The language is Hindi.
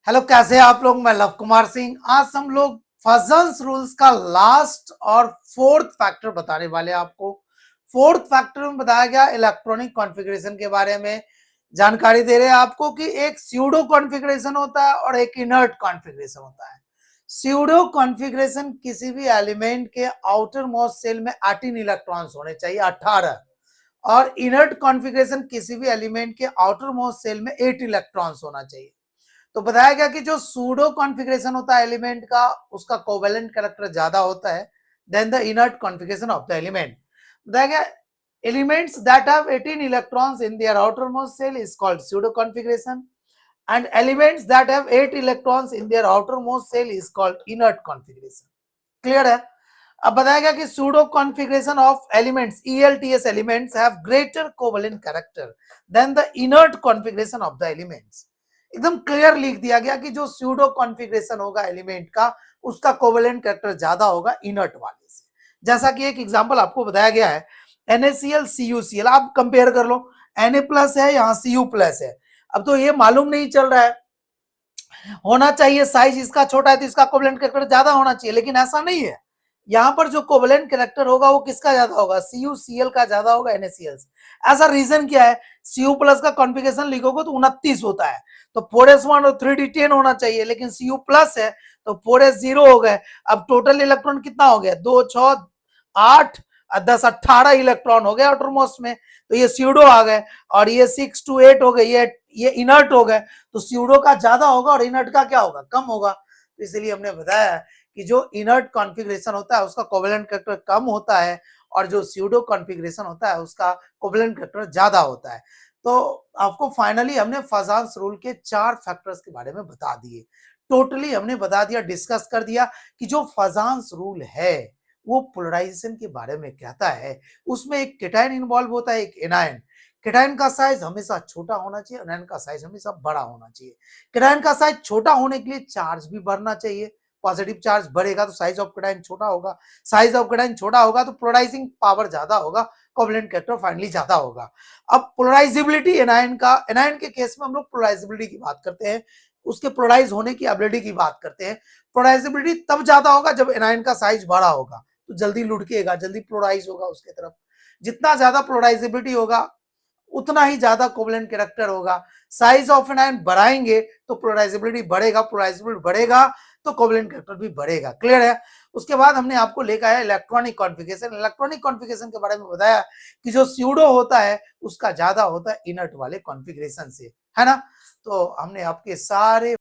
हेलो, कैसे हैं आप लोग। मैं लव कुमार सिंह। आज हम लोग फजन्स रूल्स का लास्ट और फोर्थ फैक्टर बताने वाले हैं आपको। फोर्थ फैक्टर में बताया गया इलेक्ट्रॉनिक कॉन्फ़िगरेशन के बारे में जानकारी दे रहे हैं आपको कि एक स्यूडो कॉन्फ़िगरेशन होता है और एक इनर्ट कॉन्फ़िगरेशन होता है। स्यूडो कॉन्फ़िगरेशन किसी भी एलिमेंट के आउटर मोस्ट सेल में 18 इलेक्ट्रॉन्स होने चाहिए, 18। और इनर्ट कॉन्फ़िगरेशन किसी भी एलिमेंट के आउटर मोस्ट सेल में 8 इलेक्ट्रॉन्स होना चाहिए। तो बताया गया कि जो सूडो कॉन्फ़िगरेशन होता है एलिमेंट का, उसका कोवेलेंट कैरेक्टर ज्यादा होता है than the inert configuration of the element. बताया गया elements that have 18 electrons in their outermost shell is called pseudo configuration, and elements that have 8 electrons in their outermost shell is called inert configuration. Clear है। अब बताया गया कि pseudo configuration of elements ELTS elements have greater covalent character than the inert configuration of the elements. एकदम क्लियर लिख दिया गया कि जो सूडो कॉन्फ़िगरेशन होगा एलिमेंट का, उसका कोवेलेंट कैरेक्टर ज्यादा होगा इनर्ट वाले से। जैसा कि एक एग्जांपल आपको बताया गया है, NaCl CuCl, आप कंपेयर कर लो, Na प्लस है, यहाँ Cu प्लस है। अब तो ये मालूम नहीं चल रहा है, होना चाहिए साइज इसका छोटा है तो इसका कोवेलेंट कैरेक्टर ज्यादा होना चाहिए, लेकिन ऐसा नहीं है। यहाँ पर जो कोवेलेंट कैरेक्टर होगा वो किसका ज्यादा होगा, CuCl का ज्यादा होगा NaCl से। ऐसा रीजन क्या है, Cu प्लस का कॉन्फ़िगरेशन लिखोगे तो 29 होता है, तो 4s1 और 3d10 होना चाहिए, लेकिन Cu प्लस है तो 4s0 हो गए। अब टोटल इलेक्ट्रॉन कितना हो गया, 2 6 8 10 18 इलेक्ट्रॉन हो गए आउटर मोस्ट में, तो ये स्यूडो आ गए। और ये 6 to 8 हो गए, ये इनर्ट हो गए। तो स्यूडो का ज्यादा होगा और इनर्ट का क्या होगा, कम होगा। तो इसलिए हमने बताया कि जो इनर्ट कॉन्फ़िगरेशन होता है उसका कोवेलेंट कैरेक्टर कम होता है, और जो स्यूडो कॉन्फ़िगरेशन होता है उसका कोवेलेंट कैरेक्टर ज्यादा होता है। तो आपको फाइनली हमने फजान्स रूल के 4 फैक्टर्स के बारे में बता दिए। टोटली हमने बता दिया, डिस्कस कर दिया कि जो फजान्स रूल है वो पोलराइजेशन के बारे में कहता है। उसमें एक केटायन इन्वॉल्व होता है, एक एनायन। केटायन का साइज हमेशा छोटा होना चाहिए, एनायन का साइज हमेशा बड़ा होना चाहिए। केटायन का साइज छोटा होने के लिए चार्ज भी बढ़ना चाहिए। पॉजिटिव चार्ज बढ़ेगा तो साइज ऑफ केटायन छोटा होगा, साइज ऑफ केटायन छोटा होगा तो पोलराइजिंग पावर ज्यादा होगा, कोवेलेंट कैरेक्टर फाइनली ज्यादा होगा। अब पोलराइजेबिलिटी एनायन के केस में हम लोग पोलराइजेबिलिटी की बात करते हैं, उसके पोलराइज होने की एबिलिटी की बात करते हैं। पोलराइजेबिलिटी तब ज्यादा होगा जब एनायन का साइज बड़ा होगा, तो जल्दी लुढ़केगा, जल्दी पोलराइज होगा उसके तरफ। जितना ज्यादा पोलराइजेबिलिटी होगा उतना ही ज्यादा कोवेलेंट कैरेक्टर होगा। साइज ऑफ एनायन बढ़ाएंगे तो पोलराइजेबिलिटी बढ़ेगा, पोलराइजेबिलिटी बढ़ेगा तो कोवेलेंट कैरेक्टर भी बढ़ेगा। क्लियर है। उसके बाद हमने आपको लेकर आया इलेक्ट्रॉनिक कॉन्फ़िगरेशन। इलेक्ट्रॉनिक कॉन्फ़िगरेशन के बारे में बताया कि जो स्यूडो होता है उसका ज्यादा होता है इनर्ट वाले कॉन्फ़िगरेशन से, है ना। तो हमने आपके सारे